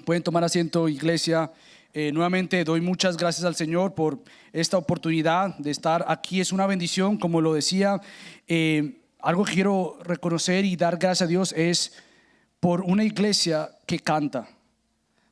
Pueden tomar asiento, iglesia. Nuevamente doy muchas gracias al Señor por esta oportunidad de estar aquí. Es una bendición, como lo decía. Algo que quiero reconocer y dar gracias a Dios es por una iglesia que canta.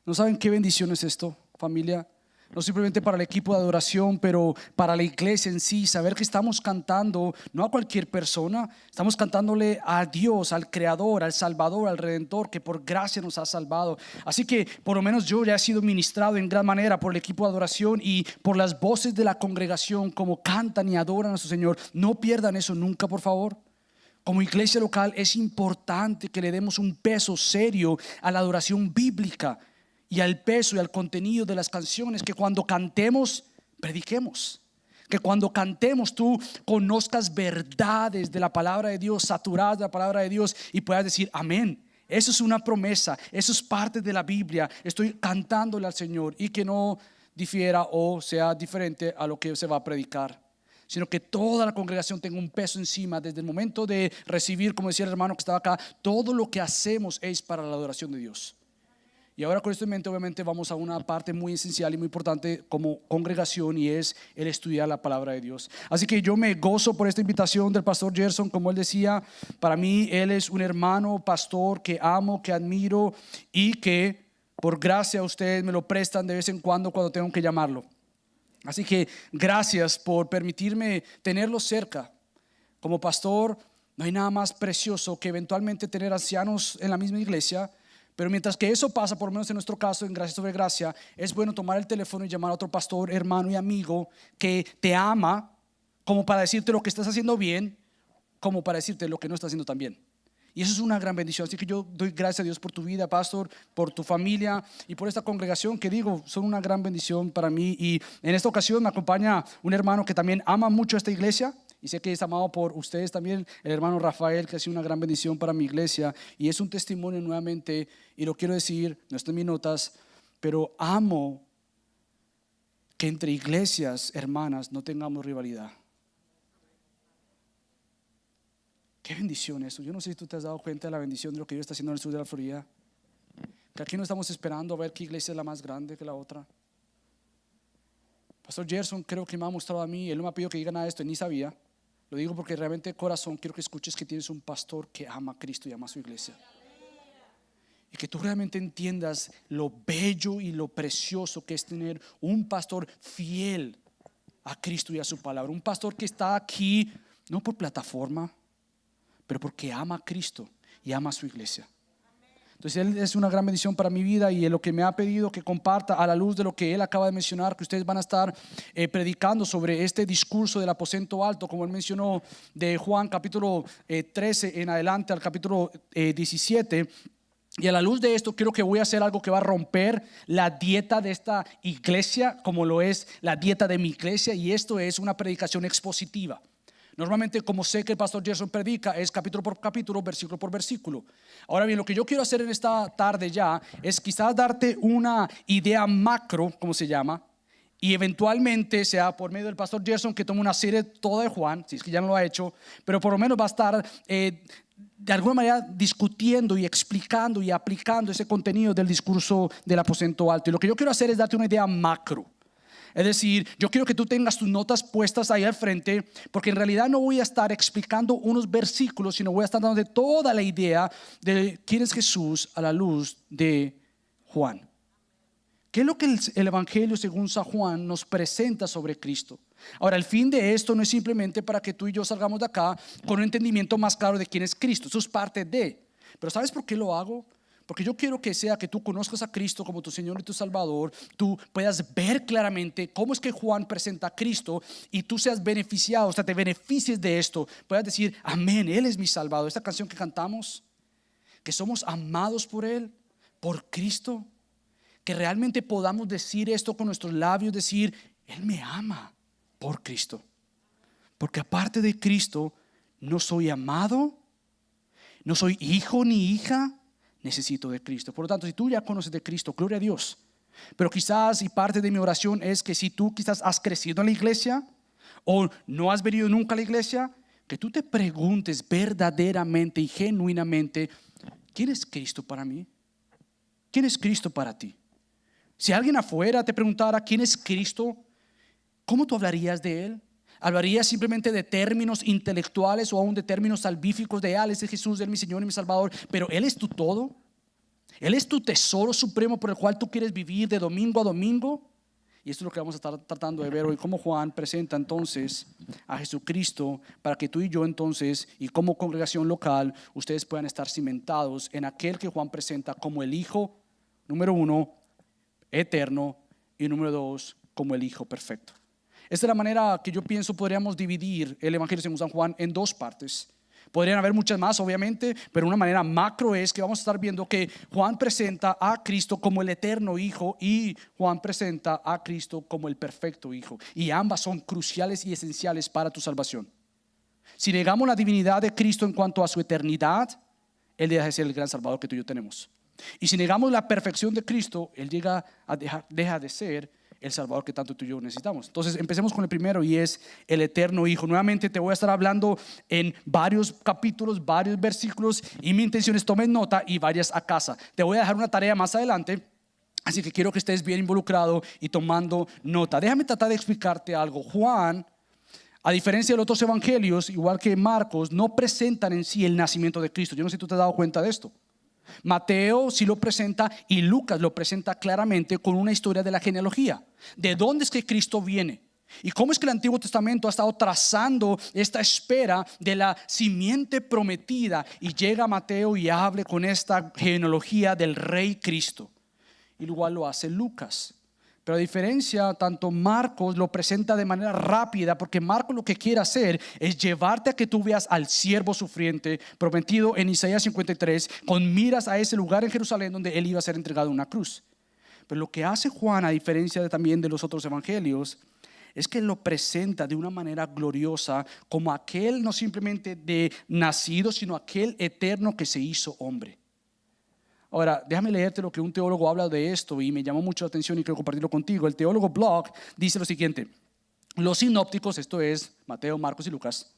¿No saben qué bendición es esto, familia? No simplemente para el equipo de adoración, pero para la iglesia en sí. Saber que estamos cantando no a cualquier persona, estamos cantándole a Dios, al Creador, al Salvador, al Redentor, que por gracia nos ha salvado. Así que por lo menos yo ya he sido ministrado en gran manera por el equipo de adoración y por las voces de la congregación, como cantan y adoran a su Señor. No pierdan eso nunca, por favor. Como iglesia local es importante que le demos un peso serio a la adoración bíblica y al peso y al contenido de las canciones, que cuando cantemos, prediquemos. Que cuando cantemos tú conozcas verdades de la palabra de Dios, saturadas de la palabra de Dios, y puedas decir amén. Eso es una promesa, eso es parte de la Biblia. Estoy cantándole al Señor, y que no difiera o sea diferente a lo que se va a predicar, sino que toda la congregación tenga un peso encima desde el momento de recibir, como decía el hermano que estaba acá. Todo lo que hacemos es para la adoración de Dios. Y ahora con esto en mente, obviamente vamos a una parte muy esencial y muy importante como congregación, y es el estudiar la palabra de Dios. Así que yo me gozo por esta invitación del pastor Gerson. Como él decía, para mí él es un hermano pastor que amo, que admiro, y que por gracia ustedes me lo prestan de vez en cuando tengo que llamarlo. Así que gracias por permitirme tenerlo cerca. Como pastor no hay nada más precioso que eventualmente tener ancianos en la misma iglesia. Pero mientras que eso pasa, por lo menos en nuestro caso, en Gracia sobre Gracia, es bueno tomar el teléfono y llamar a otro pastor, hermano y amigo que te ama, como para decirte lo que estás haciendo bien, como para decirte lo que no estás haciendo tan bien. Y eso es una gran bendición. Así que yo doy gracias a Dios por tu vida, pastor, por tu familia y por esta congregación que, digo, son una gran bendición para mí. Y en esta ocasión me acompaña un hermano que también ama mucho esta iglesia, y sé que es amado por ustedes también, el hermano Rafael, que ha sido una gran bendición para mi iglesia. Y es un testimonio nuevamente, y lo quiero decir, no está en mis notas, pero amo que entre iglesias hermanas no tengamos rivalidad. Qué bendición eso. Yo no sé si tú te has dado cuenta de la bendición de lo que Dios está haciendo en el sur de la Florida. Que aquí no estamos esperando a ver qué iglesia es la más grande que la otra. Pastor Gerson creo que me ha mostrado a mí, él no me ha pedido que diga nada de esto, ni sabía. Lo digo porque realmente de corazón quiero que escuches que tienes un pastor que ama a Cristo y ama a su iglesia. Y que tú realmente entiendas lo bello y lo precioso que es tener un pastor fiel a Cristo y a su palabra. Un pastor que está aquí no por plataforma, pero porque ama a Cristo y ama a su iglesia. Entonces él es una gran bendición para mi vida, y es lo que me ha pedido que comparta a la luz de lo que él acaba de mencionar, que ustedes van a estar predicando sobre este discurso del aposento alto, como él mencionó, de Juan capítulo 13 en adelante al capítulo 17. Y a la luz de esto creo que voy a hacer algo que va a romper la dieta de esta iglesia, como lo es la dieta de mi iglesia, y esto es una predicación expositiva. Normalmente, como sé que el pastor Gerson predica, es capítulo por capítulo, versículo por versículo. Ahora bien, lo que yo quiero hacer en esta tarde ya es quizás darte una idea macro, como se llama, y eventualmente sea por medio del pastor Gerson que tome una serie toda de Juan, si es que ya no lo ha hecho, pero por lo menos va a estar de alguna manera discutiendo y explicando y aplicando ese contenido del discurso del aposento alto. Y lo que yo quiero hacer es darte una idea macro. Es decir, yo quiero que tú tengas tus notas puestas ahí al frente, porque en realidad no voy a estar explicando unos versículos, sino voy a estar dando toda la idea de quién es Jesús a la luz de Juan. ¿Qué es lo que el Evangelio según San Juan nos presenta sobre Cristo? Ahora, el fin de esto no es simplemente para que tú y yo salgamos de acá con un entendimiento más claro de quién es Cristo. Eso es parte de. Pero ¿sabes por qué lo hago? Porque yo quiero que sea que tú conozcas a Cristo como tu Señor y tu Salvador, tú puedas ver claramente cómo es que Juan presenta a Cristo, y tú seas beneficiado, o sea, te beneficies de esto, puedas decir, amén, Él es mi Salvador. Esta canción que cantamos, que somos amados por Él, por Cristo, que realmente podamos decir esto con nuestros labios, decir, Él me ama por Cristo, porque aparte de Cristo no soy amado, no soy hijo ni hija, necesito de Cristo. Por lo tanto, si tú ya conoces de Cristo, gloria a Dios. Pero quizás, y parte de mi oración es que si tú quizás has crecido en la iglesia o no has venido nunca a la iglesia, que tú te preguntes verdaderamente y genuinamente, ¿quién es Cristo para mí? ¿quién es Cristo para ti? Si alguien afuera te preguntara quién es Cristo, ¿cómo tú hablarías de Él? ¿Hablarías simplemente de términos intelectuales o aún de términos salvíficos de Él es Jesús, Él mi Señor y mi Salvador? Pero Él es tu todo. Él es tu tesoro supremo por el cual tú quieres vivir de domingo a domingo. Y esto es lo que vamos a estar tratando de ver hoy, cómo Juan presenta entonces a Jesucristo para que tú y yo entonces, y como congregación local, ustedes puedan estar cimentados en aquel que Juan presenta como el Hijo, número 1, eterno, y número 2, como el Hijo perfecto. Esta es la manera que yo pienso podríamos dividir el Evangelio según San Juan en dos partes. Podrían haber muchas más, obviamente, pero una manera macro es que vamos a estar viendo que Juan presenta a Cristo como el eterno Hijo y Juan presenta a Cristo como el perfecto Hijo. Y ambas son cruciales y esenciales para tu salvación. Si negamos la divinidad de Cristo en cuanto a su eternidad, Él deja de ser el gran Salvador que tú y yo tenemos. Y si negamos la perfección de Cristo, Él deja de ser el Salvador que tanto tú y yo necesitamos. Entonces empecemos con el primero, y es el eterno Hijo. Nuevamente te voy a estar hablando en varios capítulos, varios versículos, y mi intención es tomen nota y vayas a casa. Te voy a dejar una tarea más adelante, así que quiero que estés bien involucrado y tomando nota. Déjame tratar de explicarte algo. Juan, a diferencia de los otros evangelios, igual que Marcos, no presentan en sí el nacimiento de Cristo. Yo no sé si tú te has dado cuenta de esto. Mateo sí lo presenta y Lucas lo presenta claramente con una historia de la genealogía. ¿De dónde es que Cristo viene? ¿Y cómo es que el Antiguo Testamento ha estado trazando esta espera de la simiente prometida? Y llega Mateo y hable con esta genealogía del Rey Cristo. Igual lo hace Lucas. Pero a diferencia, tanto Marcos lo presenta de manera rápida, porque Marcos lo que quiere hacer es llevarte a que tú veas al siervo sufriente prometido en Isaías 53, con miras a ese lugar en Jerusalén donde él iba a ser entregado en una cruz. Pero lo que hace Juan, a diferencia también de los otros evangelios, es que lo presenta de una manera gloriosa como aquel no simplemente de nacido, sino aquel eterno que se hizo hombre. Ahora, déjame leerte lo que un teólogo habla de esto y me llamó mucho la atención y quiero compartirlo contigo. El teólogo Bloch dice lo siguiente: los sinópticos, esto es Mateo, Marcos y Lucas,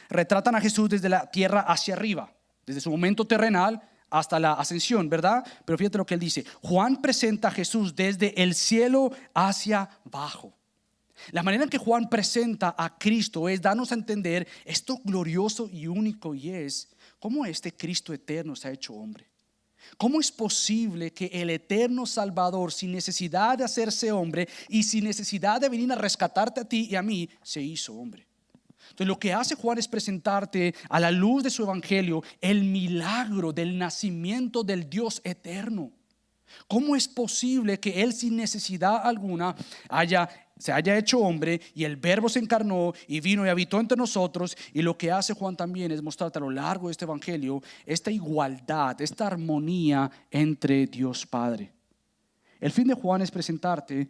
retratan a Jesús desde la tierra hacia arriba, desde su momento terrenal hasta la ascensión, ¿verdad? Pero fíjate lo que él dice: Juan presenta a Jesús desde el cielo hacia abajo. La manera en que Juan presenta a Cristo es darnos a entender esto glorioso y único, y es cómo este Cristo eterno se ha hecho hombre. ¿Cómo es posible que el eterno Salvador, sin necesidad de hacerse hombre y sin necesidad de venir a rescatarte a ti y a mí, se hizo hombre? Entonces lo que hace Juan es presentarte a la luz de su evangelio el milagro del nacimiento del Dios eterno. ¿Cómo es posible que Él sin necesidad alguna se haya hecho hombre, y el Verbo se encarnó y vino y habitó entre nosotros? Y lo que hace Juan también es mostrarte a lo largo de este evangelio esta igualdad, esta armonía entre Dios Padre. El fin de Juan es presentarte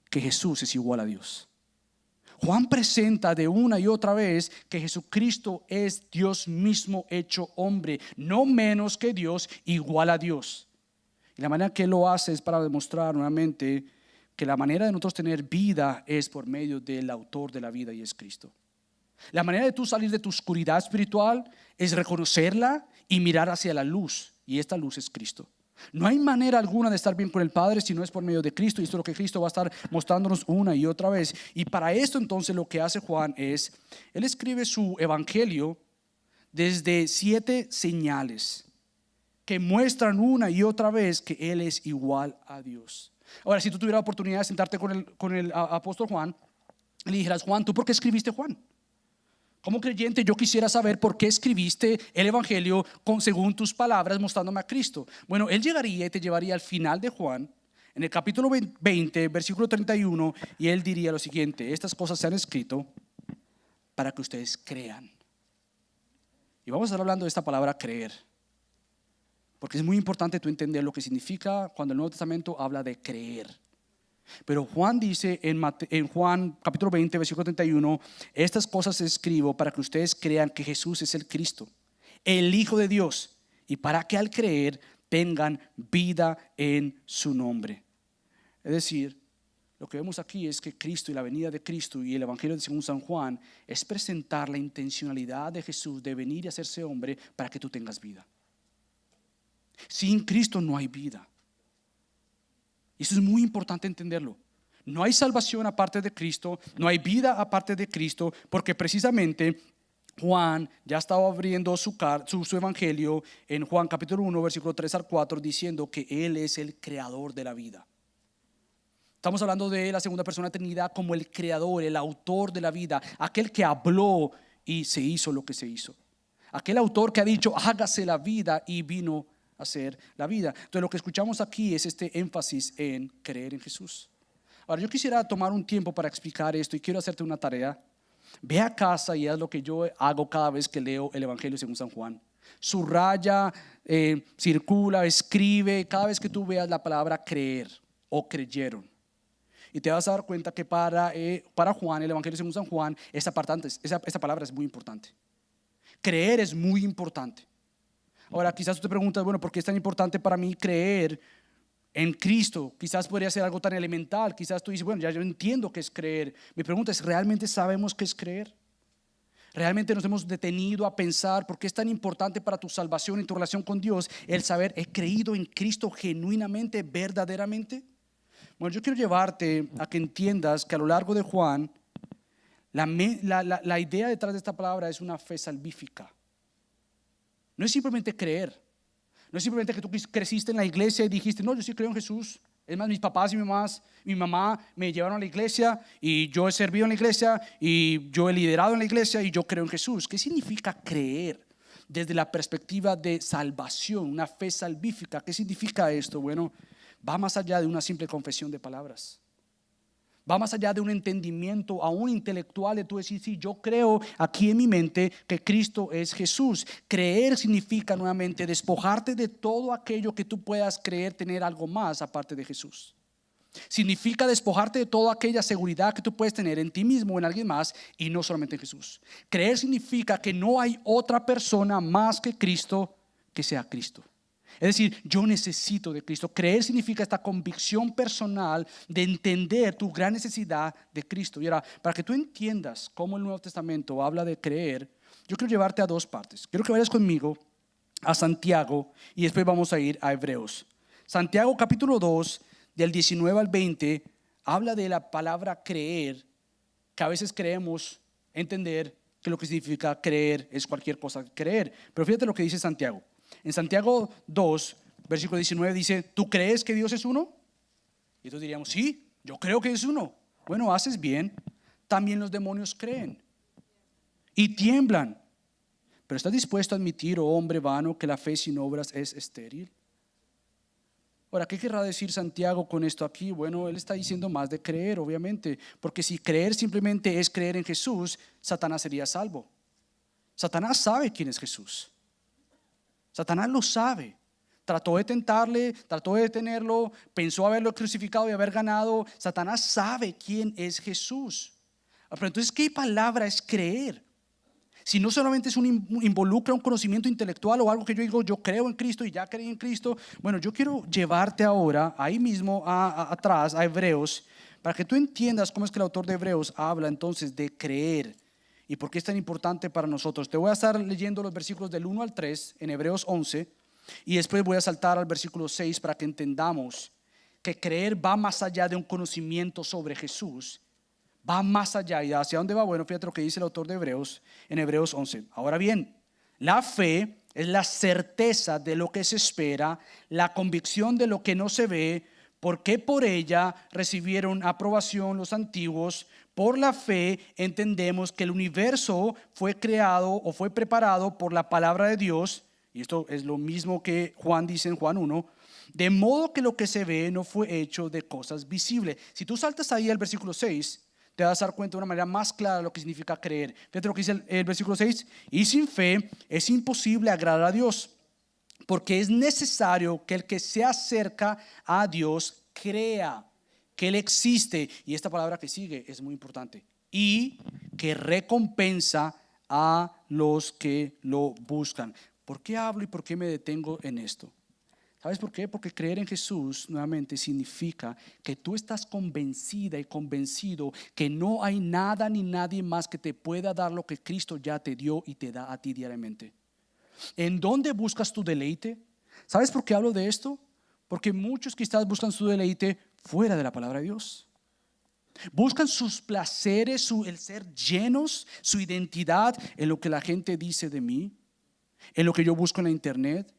que Jesús es igual a Dios. Juan presenta de una y otra vez que Jesucristo es Dios mismo hecho hombre, no menos que Dios, igual a Dios. Y la manera que Él lo hace es para demostrar nuevamente que la manera de nosotros tener vida es por medio del autor de la vida, y es Cristo. La manera de tú salir de tu oscuridad espiritual es reconocerla y mirar hacia la luz, y esta luz es Cristo. No hay manera alguna de estar bien con el Padre si no es por medio de Cristo, y esto es lo que Cristo va a estar mostrándonos una y otra vez. Y para esto entonces lo que hace Juan es, él escribe su evangelio desde 7 señales que muestran una y otra vez que Él es igual a Dios. Ahora, si tú tuvieras la oportunidad de sentarte con el apóstol Juan y le dijeras: Juan, ¿tú por qué escribiste Juan? Como creyente yo quisiera saber por qué escribiste el evangelio según tus palabras, mostrándome a Cristo. Bueno, él llegaría y te llevaría al final de Juan, en el capítulo 20, versículo 31, y él diría lo siguiente: estas cosas se han escrito para que ustedes crean. Y vamos a estar hablando de esta palabra creer, porque es muy importante tú entender lo que significa cuando el Nuevo Testamento habla de creer. Pero Juan dice en Juan capítulo 20, versículo 31: estas cosas escribo para que ustedes crean que Jesús es el Cristo, el Hijo de Dios, y para que al creer tengan vida en su nombre. Es decir, lo que vemos aquí es que Cristo y la venida de Cristo y el evangelio de según San Juan es presentar la intencionalidad de Jesús de venir y hacerse hombre para que tú tengas vida. Sin Cristo no hay vida. Y eso es muy importante entenderlo. No hay salvación aparte de Cristo, no hay vida aparte de Cristo, porque precisamente Juan ya estaba abriendo su evangelio en Juan capítulo 1, versículo 3 al 4, diciendo que Él es el creador de la vida. Estamos hablando de la segunda persona de la Trinidad como el creador, el autor de la vida, aquel que habló y se hizo lo que se hizo. Aquel autor que ha dicho, hágase la vida, y vino a hacer la vida. Entonces lo que escuchamos aquí es este énfasis en creer en Jesús. Ahora yo quisiera tomar un tiempo para explicar esto y quiero hacerte una tarea. Ve a casa y haz lo que yo hago cada vez que leo el Evangelio según San Juan. Subraya, circula, escribe cada vez que tú veas la palabra creer o creyeron. Y te vas a dar cuenta que para Juan, el Evangelio según San Juan, esa palabra es muy importante. Creer es muy importante. Ahora quizás tú te preguntas, bueno, ¿por qué es tan importante para mí creer en Cristo? Quizás podría ser algo tan elemental. Quizás tú dices, bueno, ya yo entiendo qué es creer. Mi pregunta es, ¿realmente sabemos qué es creer? ¿Realmente nos hemos detenido a pensar por qué es tan importante para tu salvación y tu relación con Dios el saber, he creído en Cristo genuinamente, verdaderamente? Bueno, yo quiero llevarte a que entiendas que a lo largo de Juan, la idea detrás de esta palabra es una fe salvífica. No es simplemente creer. No es simplemente que tú creciste en la iglesia y dijiste, no, yo sí creo en Jesús. Es más, mis papás y mi mamá me llevaron a la iglesia y yo he servido en la iglesia y yo he liderado en la iglesia y yo creo en Jesús. ¿Qué significa creer desde la perspectiva de salvación, una fe salvífica? ¿Qué significa esto? Bueno, va más allá de una simple confesión de palabras. Va más allá de un entendimiento aún intelectual de tú decir, sí, yo creo aquí en mi mente que Cristo es Jesús. Creer significa nuevamente despojarte de todo aquello que tú puedas creer tener algo más aparte de Jesús. Significa despojarte de toda aquella seguridad que tú puedes tener en ti mismo o en alguien más y no solamente en Jesús. Creer significa que no hay otra persona más que Cristo que sea Cristo. Es decir, yo necesito de Cristo. Creer significa esta convicción personal de entender tu gran necesidad de Cristo. Y ahora, para que tú entiendas cómo el Nuevo Testamento habla de creer, yo quiero llevarte a dos partes. Quiero que vayas conmigo a Santiago y después vamos a ir a Hebreos. Santiago capítulo 2, del 19 al 20, habla de la palabra creer, que a veces creemos entender que lo que significa creer es cualquier cosa creer. Pero fíjate lo que dice Santiago. En Santiago 2, versículo 19 dice, ¿tú crees que Dios es uno? Y entonces diríamos, sí, yo creo que es uno. Bueno, haces bien. También los demonios creen y tiemblan. Pero ¿estás dispuesto a admitir, oh hombre vano, que la fe sin obras es estéril? Ahora, ¿qué querrá decir Santiago con esto aquí? Bueno, él está diciendo más de creer, obviamente. Porque si creer simplemente es creer en Jesús, Satanás sería salvo. Satanás sabe quién es Jesús. Satanás lo sabe. Trató de tentarle, trató de detenerlo, pensó haberlo crucificado y haber ganado. Satanás sabe quién es Jesús. Pero entonces, ¿qué palabra es creer? Si no solamente involucra un conocimiento intelectual o algo que yo digo, yo creo en Cristo y ya creí en Cristo. Bueno, yo quiero llevarte ahora, ahí mismo atrás, a Hebreos, para que tú entiendas cómo es que el autor de Hebreos habla entonces de creer. ¿Y por qué es tan importante para nosotros? Te voy a estar leyendo los versículos del 1 al 3 en Hebreos 11 y después voy a saltar al versículo 6 para que entendamos que creer va más allá de un conocimiento sobre Jesús. Va más allá. ¿Y hacia dónde va? Bueno, fíjate lo que dice el autor de Hebreos en Hebreos 11. Ahora bien, la fe es la certeza de lo que se espera, la convicción de lo que no se ve, porque por ella recibieron aprobación los antiguos. Por la fe entendemos que el universo fue creado o fue preparado por la palabra de Dios, y esto es lo mismo que Juan dice en Juan 1, de modo que lo que se ve no fue hecho de cosas visibles. Si tú saltas ahí al versículo 6, te vas a dar cuenta de una manera más clara de lo que significa creer. Fíjate lo que dice el versículo 6, y sin fe es imposible agradar a Dios, porque es necesario que el que se acerca a Dios crea que Él existe, y esta palabra que sigue es muy importante, y que recompensa a los que lo buscan. ¿Por qué hablo y por qué me detengo en esto? ¿Sabes por qué? Porque creer en Jesús nuevamente significa que tú estás convencida y convencido que no hay nada ni nadie más que te pueda dar lo que Cristo ya te dio y te da a ti diariamente. ¿En dónde buscas tu deleite? ¿Sabes por qué hablo de esto? Porque muchos quizás buscan su deleite fuera de la palabra de Dios. Buscan sus placeres, el ser llenos, su identidad en lo que la gente dice de mí, en lo que yo busco en la internet,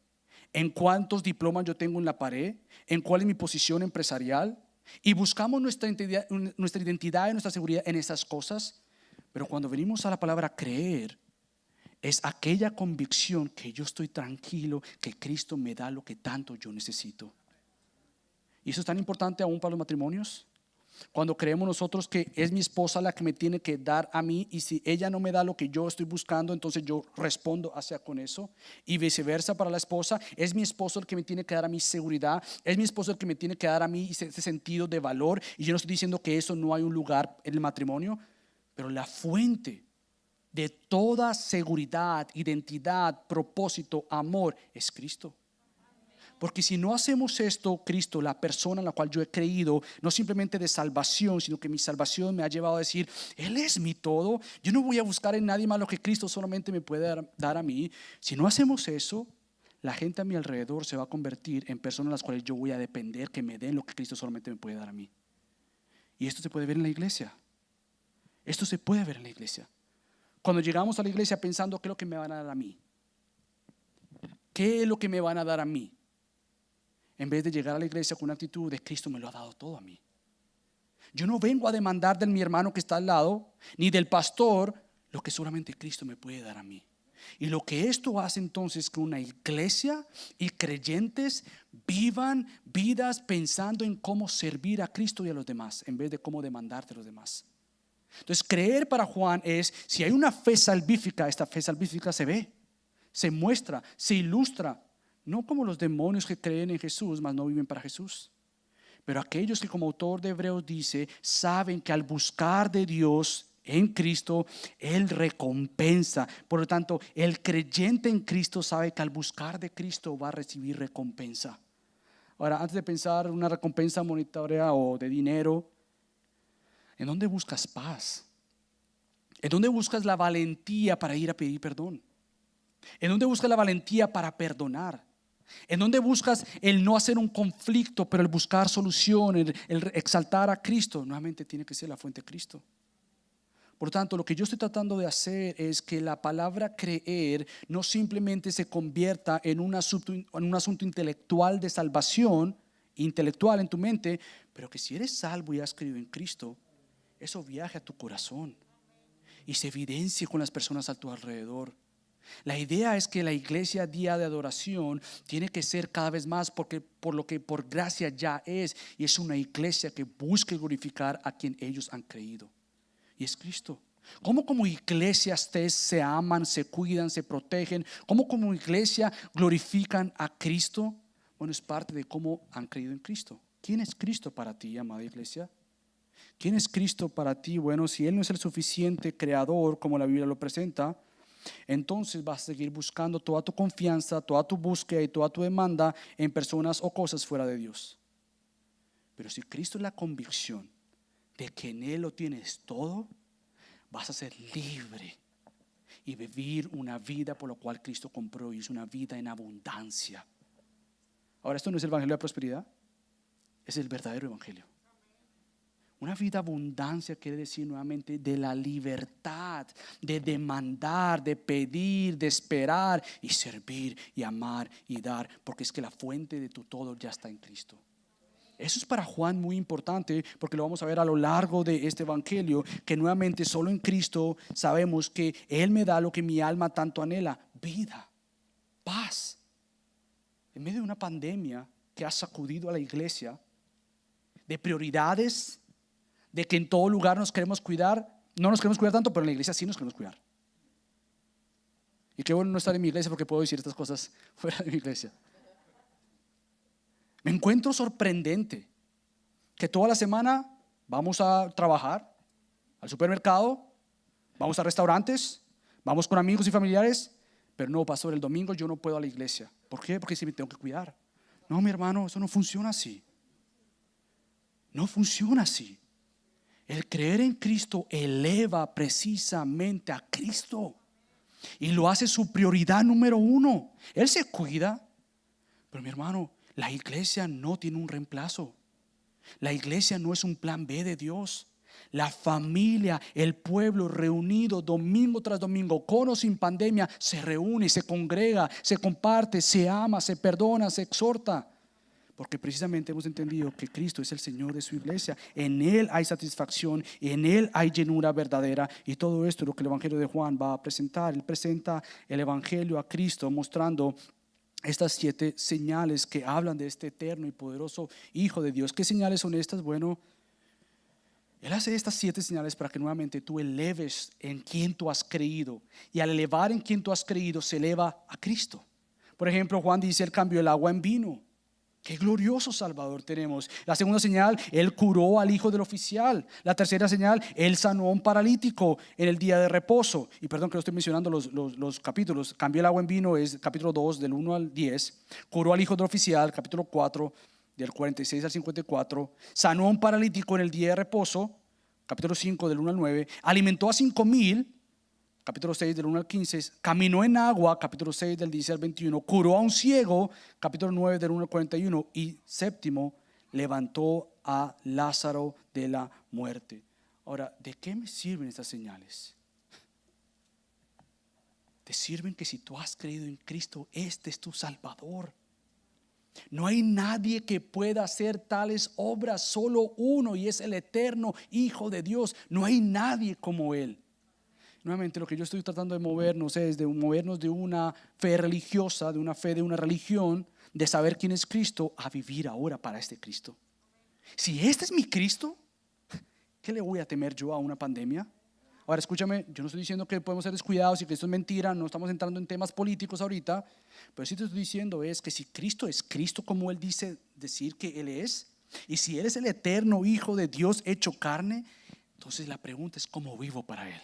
en cuántos diplomas yo tengo en la pared, en cuál es mi posición empresarial. Y buscamos nuestra identidad y nuestra seguridad en esas cosas. Pero cuando venimos a la palabra creer, es aquella convicción que yo estoy tranquilo, que Cristo me da lo que tanto yo necesito. Y eso es tan importante aún para los matrimonios. Cuando creemos nosotros que es mi esposa la que me tiene que dar a mí, y si ella no me da lo que yo estoy buscando, entonces yo respondo hacia con eso. Y viceversa para la esposa, es mi esposo el que me tiene que dar a mí seguridad, es mi esposo el que me tiene que dar a mí ese sentido de valor. Y yo no estoy diciendo que eso no hay un lugar en el matrimonio, pero la fuente de toda seguridad, identidad, propósito, amor es Cristo. Porque si no hacemos esto, Cristo, la persona en la cual yo he creído, no simplemente de salvación, sino que mi salvación me ha llevado a decir, Él es mi todo, yo no voy a buscar en nadie más lo que Cristo solamente me puede dar a mí. Si no hacemos eso, la gente a mi alrededor se va a convertir en personas en las cuales yo voy a depender que me den lo que Cristo solamente me puede dar a mí. Y esto se puede ver en la iglesia. Esto se puede ver en la iglesia. Cuando llegamos a la iglesia pensando qué es lo que me van a dar a mí, qué es lo que me van a dar a mí, en vez de llegar a la iglesia con una actitud de Cristo me lo ha dado todo a mí. Yo no vengo a demandar de mi hermano que está al lado, ni del pastor, lo que solamente Cristo me puede dar a mí. Y lo que esto hace entonces es que una iglesia y creyentes vivan vidas pensando en cómo servir a Cristo y a los demás, en vez de cómo demandar de los demás. Entonces creer para Juan es, si hay una fe salvífica, esta fe salvífica se ve, se muestra, se ilustra. No como los demonios que creen en Jesús, mas no viven para Jesús. Pero aquellos que, como autor de Hebreos dice, saben que al buscar de Dios en Cristo, Él recompensa. Por lo tanto, el creyente en Cristo sabe que al buscar de Cristo va a recibir recompensa. Ahora, antes de pensar una recompensa monetaria o de dinero, ¿en dónde buscas paz? ¿En dónde buscas la valentía para ir a pedir perdón? ¿En dónde buscas la valentía para perdonar? ¿En dónde buscas el no hacer un conflicto, pero el buscar solución, el exaltar a Cristo? Nuevamente tiene que ser la fuente de Cristo. Por tanto, lo que yo estoy tratando de hacer es que la palabra creer no simplemente se convierta en un asunto intelectual de salvación, intelectual en tu mente, pero que si eres salvo y has creído en Cristo, eso viaje a tu corazón y se evidencie con las personas a tu alrededor. La idea es que la iglesia día de adoración tiene que ser cada vez más por lo que por gracia ya es, y es una iglesia que busque glorificar a quien ellos han creído, y es Cristo. ¿Cómo como iglesia ustedes se aman, se cuidan, se protegen? ¿Cómo como iglesia glorifican a Cristo? Bueno, es parte de cómo han creído en Cristo. ¿Quién es Cristo para ti, amada iglesia? ¿Quién es Cristo para ti? Bueno, si Él no es el suficiente creador como la Biblia lo presenta, entonces vas a seguir buscando toda tu confianza, toda tu búsqueda y toda tu demanda en personas o cosas fuera de Dios. Pero si Cristo es la convicción de que en Él lo tienes todo, vas a ser libre y vivir una vida por la cual Cristo compró, y es una vida en abundancia. Ahora, esto no es el evangelio de prosperidad, es el verdadero evangelio. Una vida abundancia quiere decir nuevamente de la libertad de demandar, de pedir, de esperar y servir y amar y dar, porque es que la fuente de tu todo ya está en Cristo. Eso es para Juan muy importante, porque lo vamos a ver a lo largo de este evangelio, que nuevamente solo en Cristo sabemos que Él me da lo que mi alma tanto anhela: vida, paz. En medio de una pandemia que ha sacudido a la iglesia, de prioridades, de que en todo lugar nos queremos cuidar. No nos queremos cuidar tanto, pero en la iglesia sí nos queremos cuidar. Y qué bueno no estar en mi iglesia, porque puedo decir estas cosas fuera de mi iglesia. Me encuentro sorprendente que toda la semana vamos a trabajar, al supermercado, vamos a restaurantes, vamos con amigos y familiares, pero no, pastor, el domingo yo no puedo a la iglesia. ¿Por qué? Porque sí me tengo que cuidar. No, mi hermano, eso no funciona así. No funciona así. El creer en Cristo eleva precisamente a Cristo y lo hace su prioridad número uno. Él se cuida, pero mi hermano, la iglesia no tiene un reemplazo. La iglesia no es un plan B de Dios. La familia, el pueblo reunido domingo tras domingo, con o sin pandemia, se reúne, se congrega, se comparte, se ama, se perdona, se exhorta. Porque precisamente hemos entendido que Cristo es el Señor de su iglesia. En Él hay satisfacción, en Él hay llenura verdadera. Y todo esto es lo que el Evangelio de Juan va a presentar. Él presenta el Evangelio a Cristo mostrando estas 7 señales que hablan de este eterno y poderoso Hijo de Dios. ¿Qué señales son estas? Bueno, Él hace estas 7 señales para que nuevamente tú eleves en quien tú has creído. Y al elevar en quien tú has creído, se eleva a Cristo. Por ejemplo, Juan dice: Él cambió el agua en vino. Qué glorioso Salvador tenemos. La segunda señal: Él curó al hijo del oficial. La tercera señal: Él sanó a un paralítico en el día de reposo. Y perdón que no estoy mencionando los capítulos. Cambió el agua en vino, es capítulo 2 del 1 al 10. Curó al hijo del oficial, capítulo 4 del 46 al 54. Sanó a un paralítico en el día de reposo, capítulo 5 del 1 al 9. Alimentó a 5,000, capítulo 6 del 1 al 15, caminó en agua, capítulo 6 del 10 al 21, curó a un ciego, capítulo 9 del 1 al 41, y séptimo, levantó a Lázaro de la muerte. Ahora, ¿de qué me sirven estas señales? Te sirven que si tú has creído en Cristo, este es tu Salvador. No hay nadie que pueda hacer tales obras, solo uno, y es el eterno Hijo de Dios. No hay nadie como Él. Nuevamente, lo que yo estoy tratando de movernos es de movernos de una fe religiosa, de una fe de una religión, de saber quién es Cristo, a vivir ahora para este Cristo. Si este es mi Cristo, ¿qué le voy a temer yo a una pandemia? Ahora escúchame, yo no estoy diciendo que podemos ser descuidados y que esto es mentira, no estamos entrando en temas políticos ahorita, pero sí te estoy diciendo es que si Cristo es Cristo como Él dice decir que Él es, y si Él es el eterno Hijo de Dios hecho carne, entonces la pregunta es: ¿cómo vivo para Él?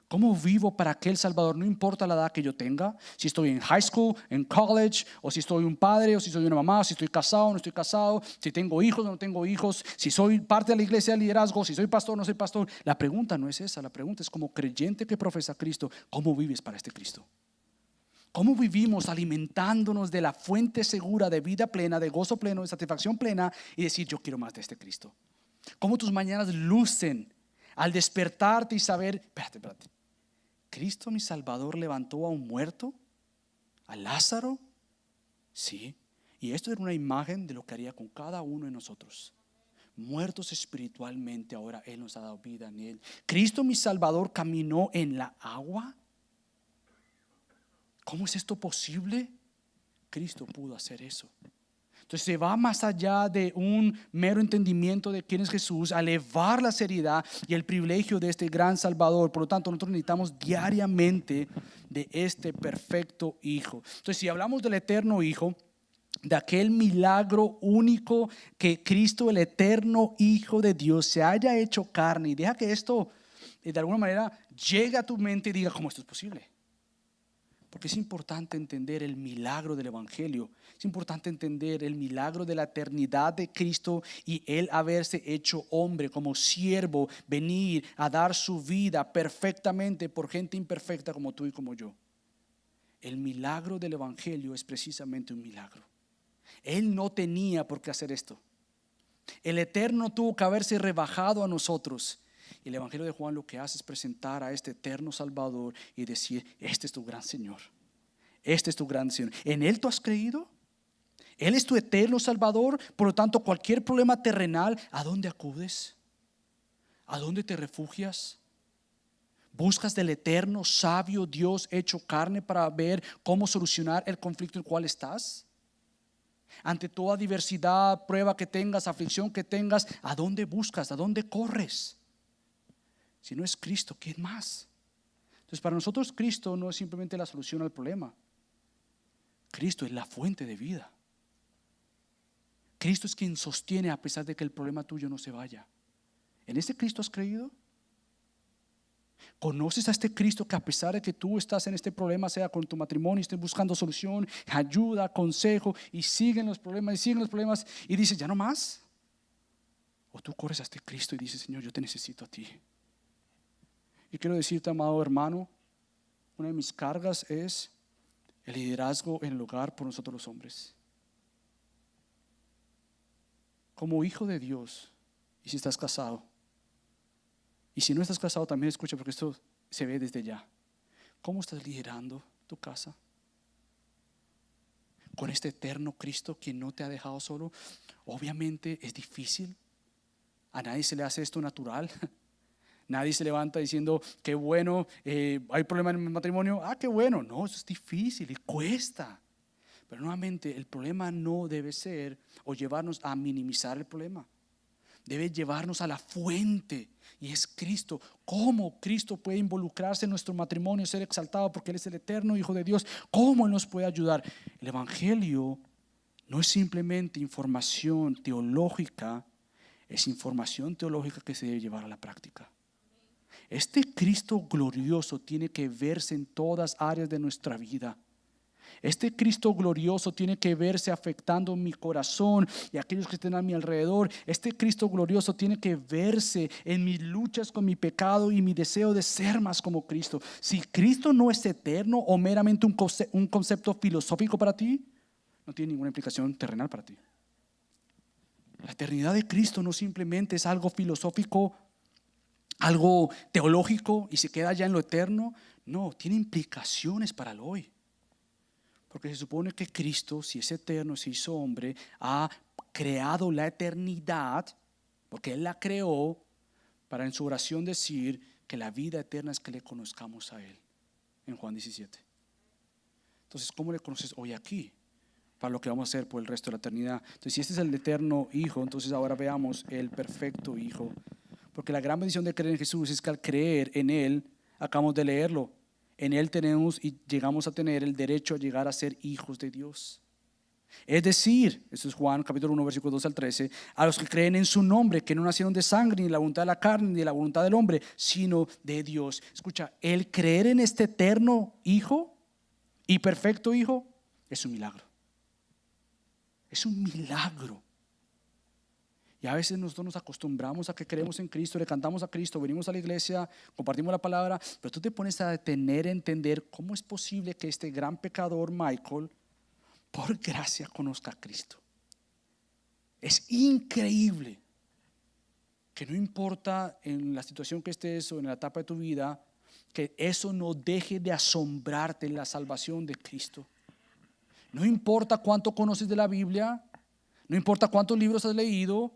¿Cómo vivo para aquel Salvador? No importa la edad que yo tenga, si estoy en high school, en college, o si estoy un padre, o si soy una mamá, si estoy casado o no estoy casado, si tengo hijos o no tengo hijos, si soy parte de la iglesia de liderazgo, si soy pastor o no soy pastor. La pregunta no es esa, la pregunta es: como creyente que profesa Cristo, ¿cómo vives para este Cristo? ¿Cómo vivimos alimentándonos de la fuente segura de vida plena, de gozo pleno, de satisfacción plena, y decir: yo quiero más de este Cristo? ¿Cómo tus mañanas lucen al despertarte y saber: espérate, Cristo mi Salvador levantó a un muerto, a Lázaro? Sí. Y esto era una imagen de lo que haría con cada uno de nosotros. Muertos espiritualmente, ahora Él nos ha dado vida en Él. Cristo mi Salvador caminó en la agua. ¿Cómo es esto posible? Cristo pudo hacer eso. Entonces se va más allá de un mero entendimiento de quién es Jesús, a elevar la seriedad y el privilegio de este gran Salvador. Por lo tanto, nosotros necesitamos diariamente de este perfecto Hijo. Entonces, si hablamos del eterno Hijo, de aquel milagro único que Cristo, el eterno Hijo de Dios, se haya hecho carne, y deja que esto de alguna manera llegue a tu mente y diga: ¿cómo esto es posible? Porque es importante entender el milagro del Evangelio. Es importante entender el milagro de la eternidad de Cristo y Él haberse hecho hombre como siervo, venir a dar su vida perfectamente por gente imperfecta como tú y como yo. El milagro del Evangelio es precisamente un milagro. Él no tenía por qué hacer esto. El Eterno tuvo que haberse rebajado a nosotros. Y el Evangelio de Juan lo que hace es presentar a este eterno Salvador y decir: este es tu gran Señor, este es tu gran Señor. ¿En Él tú has creído? Él es tu eterno Salvador. Por lo tanto, cualquier problema terrenal, ¿a dónde acudes? ¿A dónde te refugias? ¿Buscas del eterno, sabio Dios hecho carne para ver cómo solucionar el conflicto en el cual estás? Ante toda diversidad, prueba que tengas, aflicción que tengas, ¿a dónde buscas? ¿A dónde corres? Si no es Cristo, ¿quién más? Entonces, para nosotros Cristo no es simplemente la solución al problema. Cristo es la fuente de vida. Cristo es quien sostiene a pesar de que el problema tuyo no se vaya. ¿En este Cristo has creído? ¿Conoces a este Cristo que a pesar de que tú estás en este problema, sea con tu matrimonio, estés buscando solución, ayuda, consejo, y siguen los problemas y dices: ya no más? O tú corres a este Cristo y dices: Señor, yo te necesito a ti. Y quiero decirte, amado hermano, una de mis cargas es el liderazgo en el hogar por nosotros los hombres. como hijo de Dios, y si estás casado, y si no estás casado también escucha, porque esto se ve desde ya. ¿Cómo estás liderando tu casa? Con este eterno Cristo que no te ha dejado solo. Obviamente es difícil. A nadie se le hace esto natural. Nadie se levanta diciendo, qué bueno, hay problema en mi matrimonio. Ah, qué bueno. No, eso es difícil y cuesta. Pero nuevamente el problema no debe ser o llevarnos a minimizar el problema. Debe llevarnos a la fuente, y es Cristo. ¿Cómo Cristo puede involucrarse en nuestro matrimonio, ser exaltado porque Él es el eterno Hijo de Dios? ¿Cómo Él nos puede ayudar? El Evangelio no es simplemente información teológica, es información teológica que se debe llevar a la práctica. Este Cristo glorioso tiene que verse en todas áreas de nuestra vida. Este Cristo glorioso tiene que verse afectando mi corazón y aquellos que estén a mi alrededor. Este Cristo glorioso tiene que verse en mis luchas con mi pecado y mi deseo de ser más como Cristo. Si Cristo no es eterno o meramente un concepto filosófico para ti, no tiene ninguna implicación terrenal para ti. La eternidad de Cristo no simplemente es algo filosófico, algo teológico y se queda ya en lo eterno. No, tiene implicaciones para el hoy. Porque se supone que Cristo, si es eterno, se hizo hombre, ha creado la eternidad, porque Él la creó, para en su oración decir que la vida eterna es que le conozcamos a Él, en Juan 17. Entonces, ¿cómo le conoces hoy aquí? Para lo que vamos a hacer por el resto de la eternidad. Entonces, si este es el eterno Hijo, entonces ahora veamos el perfecto Hijo. Porque la gran bendición de creer en Jesús es que al creer en Él, acabamos de leerlo, en Él tenemos y llegamos a tener el derecho a llegar a ser hijos de Dios. Es decir, eso es Juan capítulo 1 versículos 2 al 13, a los que creen en su nombre, que no nacieron de sangre, ni de la voluntad de la carne, ni de la voluntad del hombre, sino de Dios. Escucha, el creer en este eterno Hijo y perfecto Hijo es un milagro. Es un milagro. Y a veces nosotros nos acostumbramos a que creemos en Cristo, le cantamos a Cristo, venimos a la iglesia, compartimos la palabra, pero tú te pones a detener, a entender cómo es posible que este gran pecador Michael, por gracia, conozca a Cristo. Es increíble que no importa en la situación que estés o en la etapa de tu vida, que eso no deje de asombrarte en la salvación de Cristo. No importa cuánto conoces de la Biblia, no importa cuántos libros has leído,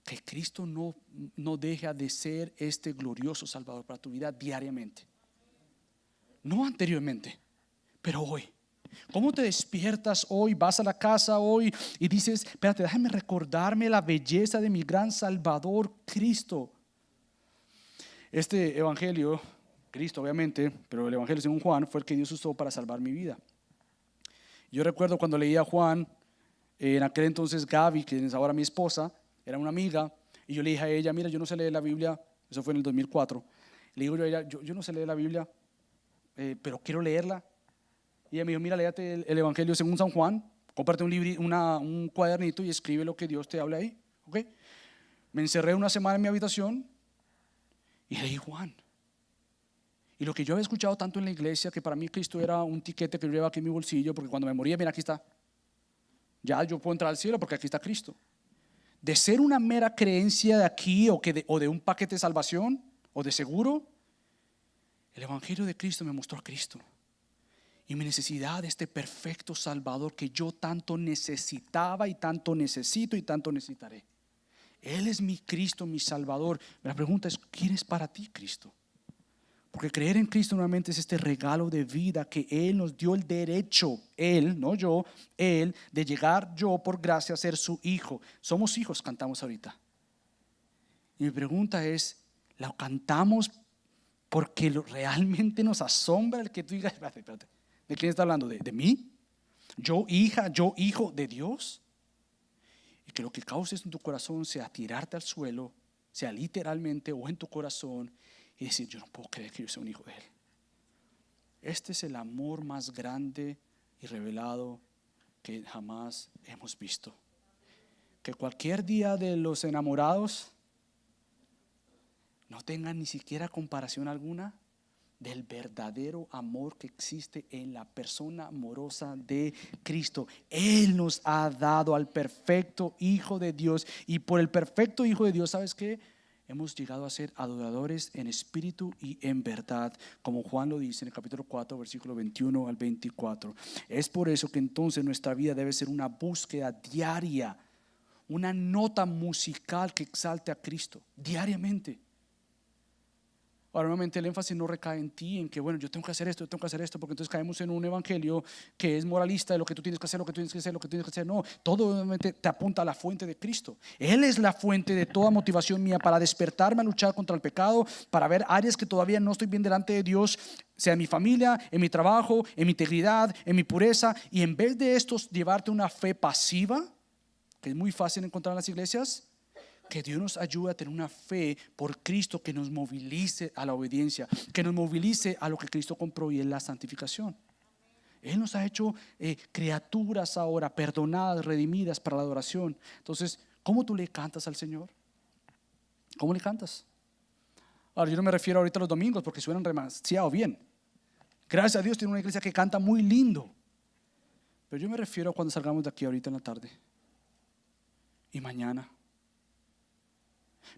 que Cristo no deja de ser este glorioso Salvador para tu vida diariamente. No anteriormente, pero hoy. ¿Cómo te despiertas hoy? Vas a la casa hoy y dices, espérate, déjame recordarme la belleza de mi gran Salvador Cristo. Este evangelio, Cristo obviamente, pero el evangelio según Juan fue el que Dios usó para salvar mi vida. Yo recuerdo cuando leía a Juan, en aquel entonces Gaby, que es ahora mi esposa, era una amiga, y yo le dije a ella, mira, yo no sé leer la Biblia, eso fue en el 2004, le digo yo a ella, yo no sé leer la Biblia, pero quiero leerla. Y ella me dijo, mira, léate el Evangelio según San Juan, cómprate un cuadernito y escribe lo que Dios te habla ahí. ¿Okay? Me encerré una semana en mi habitación y leí Juan. Y lo que yo había escuchado tanto en la iglesia, que para mí Cristo era un tiquete que yo llevaba aquí en mi bolsillo, porque cuando me moría, mira, aquí está, ya yo puedo entrar al cielo porque aquí está Cristo. De ser una mera creencia de aquí o de un paquete de salvación o de seguro, el Evangelio de Cristo me mostró a Cristo y mi necesidad de este perfecto Salvador que yo tanto necesitaba y tanto necesito y tanto necesitaré. Él es mi Cristo, mi Salvador. La pregunta es, ¿quién es para ti Cristo? Porque creer en Cristo nuevamente es este regalo de vida que Él nos dio el derecho, Él, no yo, Él, de llegar yo por gracia a ser su hijo. Somos hijos, cantamos ahorita. Y mi pregunta es, ¿la cantamos porque realmente nos asombra el que tú digas, espérate, ¿de quién está hablando? ¿De mí? ¿Yo hija, yo hijo de Dios? Y que lo que causes en tu corazón sea tirarte al suelo, sea literalmente o en tu corazón, y decir, yo no puedo creer que yo sea un hijo de Él. Este es el amor más grande y revelado que jamás hemos visto. Que cualquier día de los enamorados no tenga ni siquiera comparación alguna del verdadero amor que existe en la persona amorosa de Cristo. Él nos ha dado al perfecto Hijo de Dios, y por el perfecto Hijo de Dios, ¿sabes qué? Hemos llegado a ser adoradores en espíritu y en verdad, como Juan lo dice en el capítulo 4, versículo 21 al 24. Es por eso que entonces nuestra vida debe ser una búsqueda diaria, una nota musical que exalte a Cristo diariamente. Ahora, nuevamente el énfasis no recae en ti, en que bueno, yo tengo que hacer esto, yo tengo que hacer esto, porque entonces caemos en un evangelio que es moralista de lo que tú tienes que hacer, lo que tú tienes que hacer, lo que tú tienes que hacer. No, todo obviamente te apunta a la fuente de Cristo. Él es la fuente de toda motivación mía para despertarme a luchar contra el pecado, para ver áreas que todavía no estoy bien delante de Dios, sea en mi familia, en mi trabajo, en mi integridad, en mi pureza, y en vez de esto llevarte una fe pasiva, que es muy fácil encontrar en las iglesias, que Dios nos ayude a tener una fe por Cristo que nos movilice a la obediencia, que nos movilice a lo que Cristo compró, y es la santificación. Él nos ha hecho criaturas ahora perdonadas, redimidas para la adoración. Entonces, ¿cómo tú le cantas al Señor? ¿Cómo le cantas? Ahora, yo no me refiero ahorita a los domingos porque suenan demasiado bien. Gracias a Dios tiene una iglesia que canta muy lindo. Pero yo me refiero a cuando salgamos de aquí ahorita en la tarde y mañana.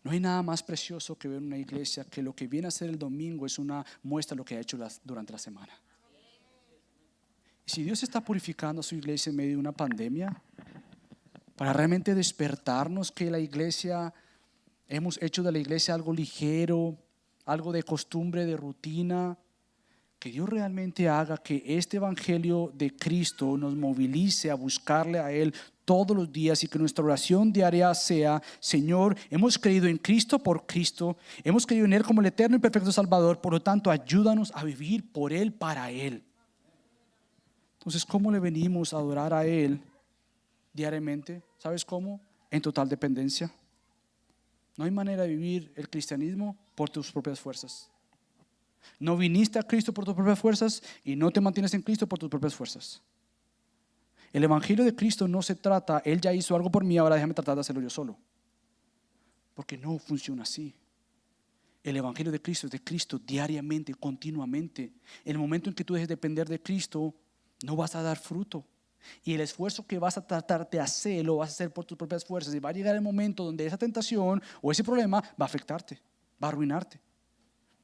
No hay nada más precioso que ver una iglesia que lo que viene a ser el domingo es una muestra de lo que ha hecho durante la semana. Y si Dios está purificando a su iglesia en medio de una pandemia, para realmente despertarnos que la iglesia, hemos hecho de la iglesia algo ligero, algo de costumbre, de rutina, que Dios realmente haga que este evangelio de Cristo nos movilice a buscarle a Él todos los días, y que nuestra oración diaria sea: Señor, hemos creído en Cristo por Cristo, hemos creído en Él como el eterno y perfecto Salvador, por lo tanto ayúdanos a vivir por Él, para Él. Entonces, ¿cómo le venimos a adorar a Él diariamente? ¿Sabes cómo? En total dependencia. No hay manera de vivir el cristianismo por tus propias fuerzas. No viniste a Cristo por tus propias fuerzas y no te mantienes en Cristo por tus propias fuerzas. El evangelio de Cristo no se trata, Él ya hizo algo por mí, ahora déjame tratar de hacerlo yo solo. Porque no funciona así. El evangelio de Cristo es de Cristo diariamente, continuamente. En el momento en que tú dejes de depender de Cristo, no vas a dar fruto. Y el esfuerzo que vas a tratar de hacer, lo vas a hacer por tus propias fuerzas. Y va a llegar el momento donde esa tentación o ese problema va a afectarte, va a arruinarte,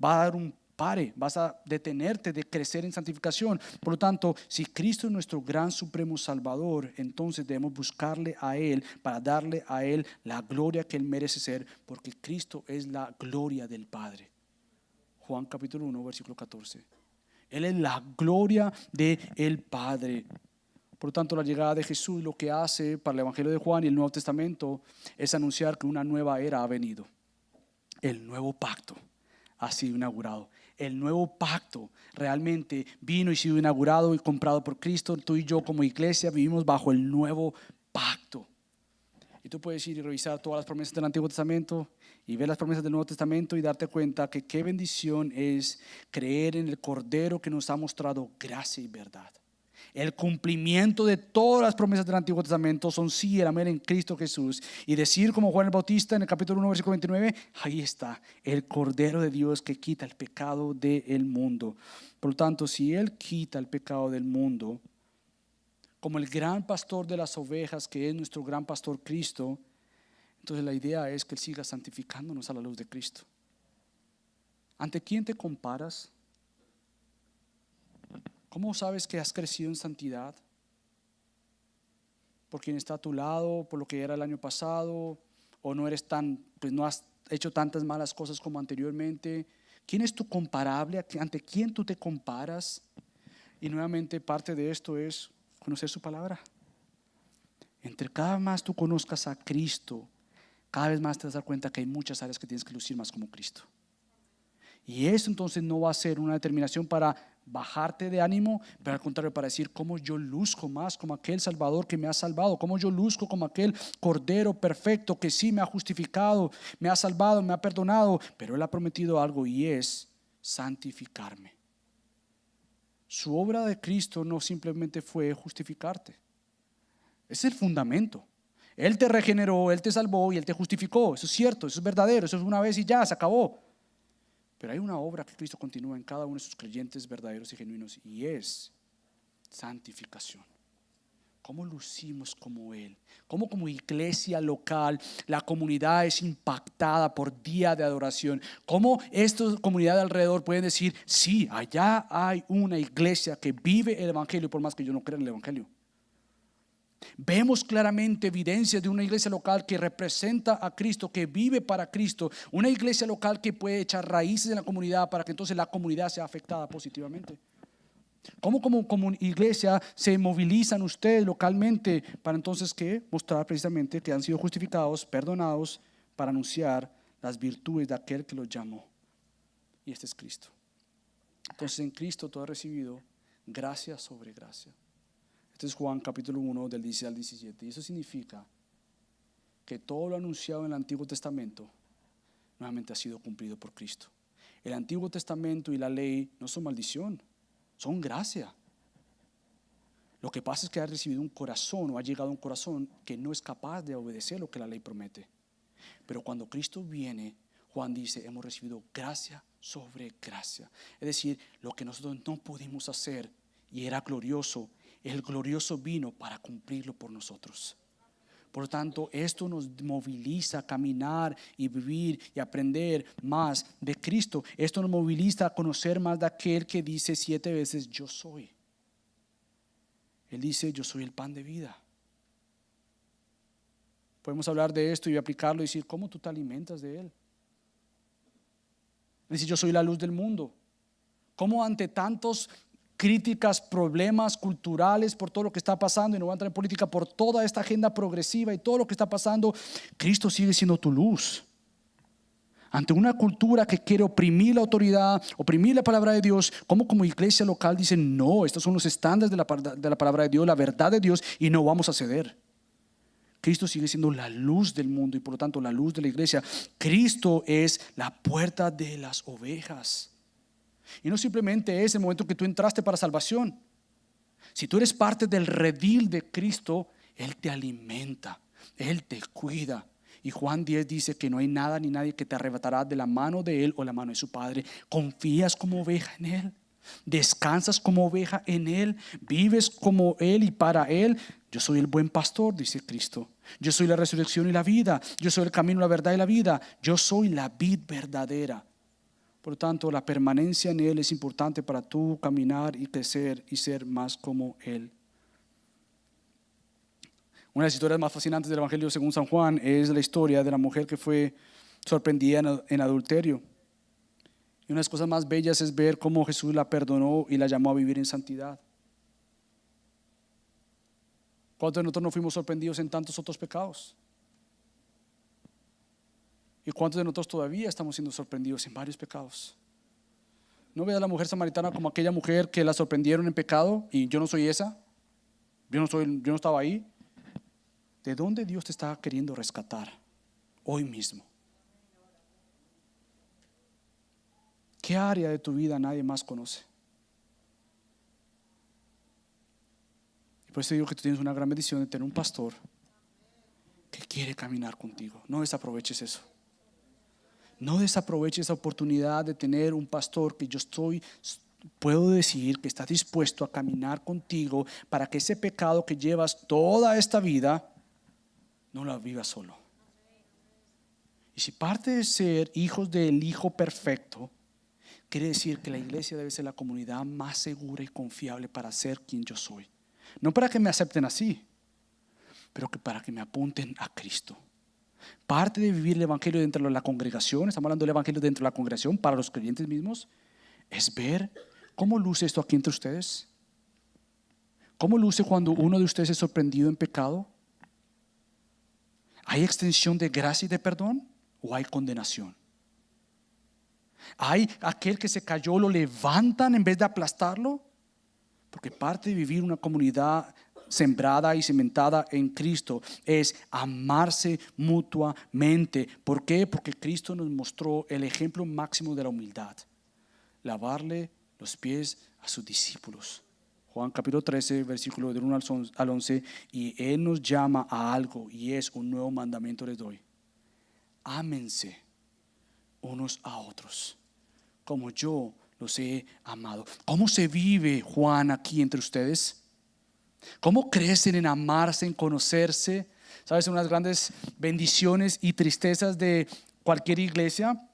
va a dar un pare, vas a detenerte de crecer en santificación. Por lo tanto, si Cristo es nuestro gran supremo Salvador, entonces debemos buscarle a Él para darle a Él la gloria que Él merece ser, porque Cristo es la gloria del Padre. Juan capítulo 1, versículo 14. Él es la gloria del Padre. Por lo tanto, la llegada de Jesús lo que hace para el Evangelio de Juan y el Nuevo Testamento es anunciar que una nueva era ha venido. El nuevo pacto ha sido inaugurado. El nuevo pacto realmente vino y sido inaugurado y comprado por Cristo. Tú y yo como iglesia vivimos bajo el nuevo pacto. Y tú puedes ir y revisar todas las promesas del Antiguo Testamento y ver las promesas del Nuevo Testamento y darte cuenta que qué bendición es creer en el Cordero que nos ha mostrado gracia y verdad. El cumplimiento de todas las promesas del Antiguo Testamento son sí, el amén en Cristo Jesús. Y decir como Juan el Bautista en el capítulo 1, versículo 29, ahí está el Cordero de Dios que quita el pecado del mundo. Por lo tanto, si Él quita el pecado del mundo, como el gran pastor de las ovejas, que es nuestro gran pastor Cristo, entonces la idea es que Él siga santificándonos a la luz de Cristo. ¿Ante quién te comparas? ¿Cómo sabes que has crecido en santidad? ¿Por quien está a tu lado? ¿Por lo que era el año pasado? ¿O no eres pues no has hecho tantas malas cosas como anteriormente? ¿Quién es tu comparable? ¿Ante quién tú te comparas? Y nuevamente parte de esto es conocer su palabra. Entre cada vez más tú conozcas a Cristo, cada vez más te vas a dar cuenta que hay muchas áreas que tienes que lucir más como Cristo. Y eso entonces no va a ser una determinación para bajarte de ánimo, pero al contrario, para decir cómo yo luzco más como aquel Salvador que me ha salvado, cómo yo luzco como aquel Cordero perfecto que sí me ha justificado, me ha salvado, me ha perdonado, pero Él ha prometido algo, y es santificarme. Su obra de Cristo no simplemente fue justificarte, es el fundamento. Él te regeneró, Él te salvó y Él te justificó. Eso es cierto, eso es verdadero, eso es una vez y ya, se acabó. Pero hay una obra que Cristo continúa en cada uno de sus creyentes verdaderos y genuinos, y es santificación. ¿Cómo lucimos como Él? ¿Cómo como iglesia local la comunidad es impactada por día de adoración? ¿Cómo esta comunidad de alrededor pueden decir, sí, allá hay una iglesia que vive el Evangelio, por más que yo no crea en el Evangelio? Vemos claramente evidencia de una iglesia local que representa a Cristo, que vive para Cristo. Una iglesia local que puede echar raíces en la comunidad para que entonces la comunidad sea afectada positivamente. ¿Cómo como iglesia se movilizan ustedes localmente para entonces qué? Mostrar precisamente que han sido justificados, perdonados, para anunciar las virtudes de aquel que los llamó. Y este es Cristo. Entonces en Cristo todo ha recibido gracia sobre gracia. Este es Juan capítulo 1 del 16 al 17. Y eso significa que todo lo anunciado en el Antiguo Testamento nuevamente ha sido cumplido por Cristo. El Antiguo Testamento y la ley no son maldición, son gracia. Lo que pasa es que ha recibido un corazón o ha llegado a un corazón que no es capaz de obedecer lo que la ley promete. Pero cuando Cristo viene, Juan dice, hemos recibido gracia sobre gracia. Es decir, lo que nosotros no pudimos hacer y era glorioso, el glorioso vino para cumplirlo por nosotros. Por lo tanto, esto nos moviliza a caminar y vivir y aprender más de Cristo. Esto nos moviliza a conocer más de aquel que dice 7 veces, yo soy. Él dice, yo soy el pan de vida. Podemos hablar de esto y aplicarlo y decir, ¿cómo tú te alimentas de Él? Dice, yo soy la luz del mundo. ¿Cómo ante tantos críticas, problemas culturales por todo lo que está pasando, y no voy a entrar en política, por toda esta agenda progresiva y todo lo que está pasando, Cristo sigue siendo tu luz? Ante una cultura que quiere oprimir la autoridad, oprimir la palabra de Dios, como iglesia local dicen, no, estos son los estándares de la palabra de Dios, la verdad de Dios, y no vamos a ceder. Cristo sigue siendo la luz del mundo y por lo tanto la luz de la iglesia. Cristo es la puerta de las ovejas. Y no simplemente es el momento que tú entraste para salvación. Si tú eres parte del redil de Cristo, Él te alimenta, Él te cuida. Y Juan 10 dice que no hay nada ni nadie que te arrebatará de la mano de Él o la mano de su Padre. Confías como oveja en Él, descansas como oveja en Él, vives como Él y para Él. Yo soy el buen pastor, dice Cristo. Yo soy la resurrección y la vida. Yo soy el camino, la verdad y la vida. Yo soy la vid verdadera. Por lo tanto, la permanencia en Él es importante para tú caminar y crecer y ser más como Él. Una de las historias más fascinantes del Evangelio según San Juan es la historia de la mujer que fue sorprendida en adulterio. Y una de las cosas más bellas es ver cómo Jesús la perdonó y la llamó a vivir en santidad. ¿Cuántos de nosotros no fuimos sorprendidos en tantos otros pecados? ¿Y cuántos de nosotros todavía estamos siendo sorprendidos en varios pecados? No veas a la mujer samaritana como aquella mujer que la sorprendieron en pecado y yo no soy esa, yo no estaba ahí. ¿De dónde Dios te está queriendo rescatar hoy mismo? ¿Qué área de tu vida nadie más conoce? Y por eso digo que tú tienes una gran bendición de tener un pastor que quiere caminar contigo. No desaproveches eso. No desaproveches esa oportunidad de tener un pastor que puedo decir que está dispuesto a caminar contigo para que ese pecado que llevas toda esta vida no lo vivas solo. Y si parte de ser hijos del Hijo perfecto, quiere decir que la iglesia debe ser la comunidad más segura y confiable para ser quien yo soy. No para que me acepten así, pero que para que me apunten a Cristo. Parte de vivir el evangelio dentro de la congregación, estamos hablando del evangelio dentro de la congregación para los creyentes mismos, es ver cómo luce esto aquí entre ustedes. ¿Cómo luce cuando uno de ustedes es sorprendido en pecado? ¿Hay extensión de gracia y de perdón o hay condenación? ¿Hay aquel que se cayó, lo levantan en vez de aplastarlo? Porque parte de vivir una comunidad sembrada y cimentada en Cristo es amarse mutuamente. ¿Por qué? Porque Cristo nos mostró el ejemplo máximo de la humildad: lavarle los pies a sus discípulos. Juan capítulo 13, versículo del 1 al 11. Y Él nos llama a algo, y es: un nuevo mandamiento les doy: ámense unos a otros como yo los he amado. ¿Cómo se vive, Juan, aquí entre ustedes? ¿Cómo crecen en amarse, en conocerse? ¿Sabes? Una de las grandes bendiciones y tristezas de cualquier iglesia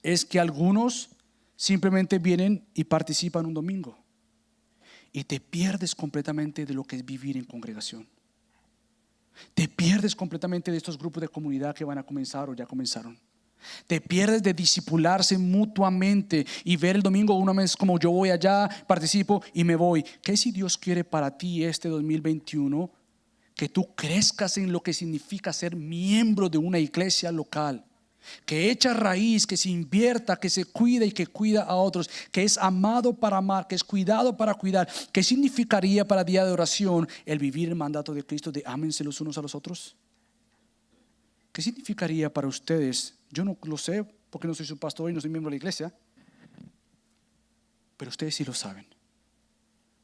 es que algunos simplemente vienen y participan un domingo y te pierdes completamente de lo que es vivir en congregación. Te pierdes completamente de estos grupos de comunidad que van a comenzar o ya comenzaron. Te pierdes de discipularse mutuamente y ver el domingo una vez como yo voy allá, participo y me voy. ¿Qué si Dios quiere para ti este 2021? Que tú crezcas en lo que significa ser miembro de una iglesia local, que echa raíz, que se invierta, que se cuida y que cuida a otros, que es amado para amar, que es cuidado para cuidar. ¿Qué significaría para día de oración el vivir el mandato de Cristo de ámense los unos a los otros? ¿Qué significaría para ustedes? Yo no lo sé porque no soy su pastor y no soy miembro de la iglesia, pero ustedes sí lo saben.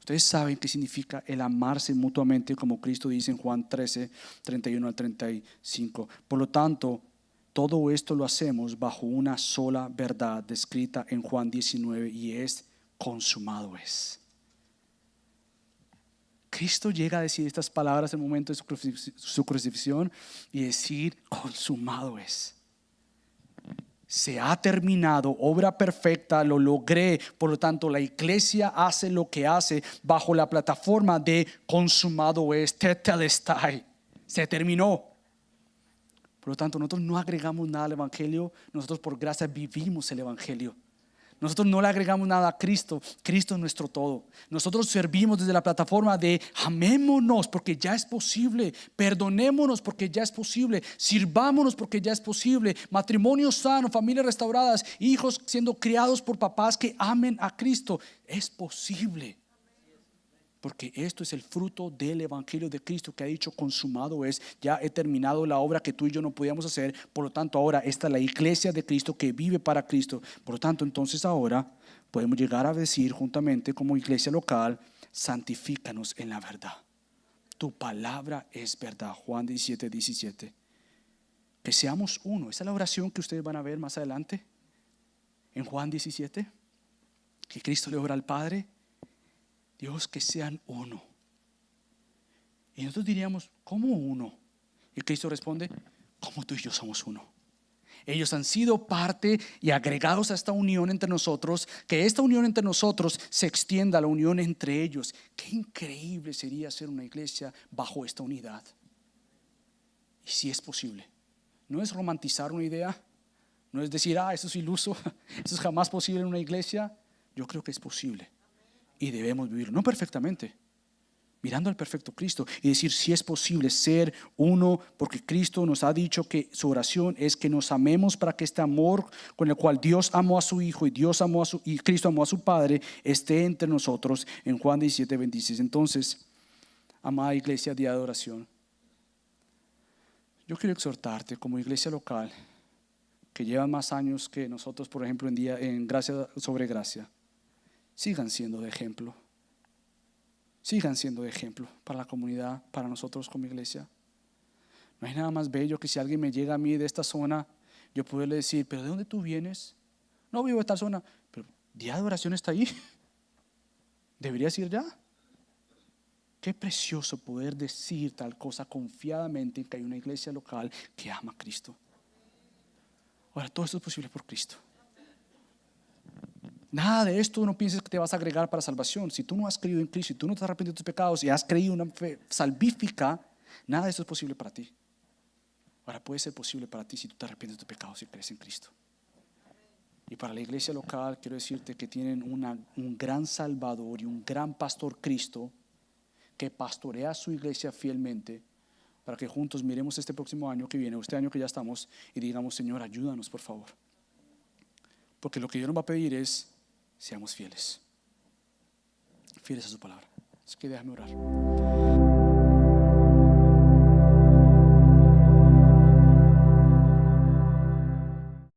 Ustedes saben qué significa el amarse mutuamente, como Cristo dice en Juan 13, 31 al 35. Por lo tanto, todo esto lo hacemos bajo una sola verdad descrita en Juan 19 y es: consumado es. Cristo llega a decir estas palabras en el momento de su crucifixión y decir: consumado es. Se ha terminado, obra perfecta, lo logré. Por lo tanto, la iglesia hace lo que hace bajo la plataforma de consumado es, tetelestai. Se terminó. Por lo tanto, nosotros no agregamos nada al evangelio. Nosotros por gracia vivimos el evangelio. Nosotros no le agregamos nada a Cristo. Cristo es nuestro todo. Nosotros servimos desde la plataforma de amémonos porque ya es posible, perdonémonos porque ya es posible, sirvámonos porque ya es posible, matrimonios sanos, familias restauradas, hijos siendo criados por papás que amen a Cristo. Es posible. Porque esto es el fruto del evangelio de Cristo, que ha dicho: consumado es, ya he terminado la obra que tú y yo no podíamos hacer. Por lo tanto, ahora esta es la iglesia de Cristo que vive para Cristo. Por lo tanto, entonces ahora podemos llegar a decir juntamente como iglesia local: santifícanos en la verdad. Tu palabra es verdad. Juan 17, 17. Que seamos uno. Esa es la oración que ustedes van a ver más adelante en Juan 17, que Cristo le ora al Padre: Dios, que sean uno. Y nosotros diríamos: ¿cómo uno? Y Cristo responde: como tú y yo somos uno. Ellos han sido parte y agregados a esta unión entre nosotros. Que esta unión entre nosotros se extienda a la unión entre ellos. Qué increíble sería ser una iglesia bajo esta unidad. Y si es posible. No es romantizar una idea. No es decir: eso es iluso, eso es jamás posible en una iglesia. Yo creo que es posible. Y debemos vivirlo, no perfectamente, mirando al perfecto Cristo, y decir: si es posible ser uno, porque Cristo nos ha dicho que su oración es que nos amemos para que este amor con el cual Dios amó a su Hijo y Cristo amó a su Padre esté entre nosotros. En Juan 17, 26. Entonces, amada iglesia, día de oración, yo quiero exhortarte como iglesia local que llevan más años que nosotros, por ejemplo, en Gracia sobre Gracia. Sigan siendo de ejemplo. Sigan siendo de ejemplo para la comunidad, para nosotros como iglesia. No hay nada más bello que si alguien me llega a mí de esta zona, yo poderle decir: ¿pero de dónde tú vienes? No vivo en esta zona, pero día de oración está ahí. ¿Deberías ir ya? Qué precioso poder decir tal cosa confiadamente, que hay una iglesia local que ama a Cristo. Ahora, todo esto es posible por Cristo. Nada de esto no pienses que te vas a agregar para salvación. Si tú no has creído en Cristo, si tú no te has arrepentido de tus pecados y has creído una fe salvífica, nada de esto es posible para ti. Ahora, puede ser posible para ti si tú te arrepientes de tus pecados y crees en Cristo. Y para la iglesia local quiero decirte que tienen un gran Salvador y un gran pastor, Cristo, que pastorea su iglesia fielmente, para que juntos miremos este próximo año que viene, o este año que ya estamos, y digamos: Señor, ayúdanos por favor. Porque lo que Dios nos va a pedir es: seamos fieles a su palabra. Así que déjame orar.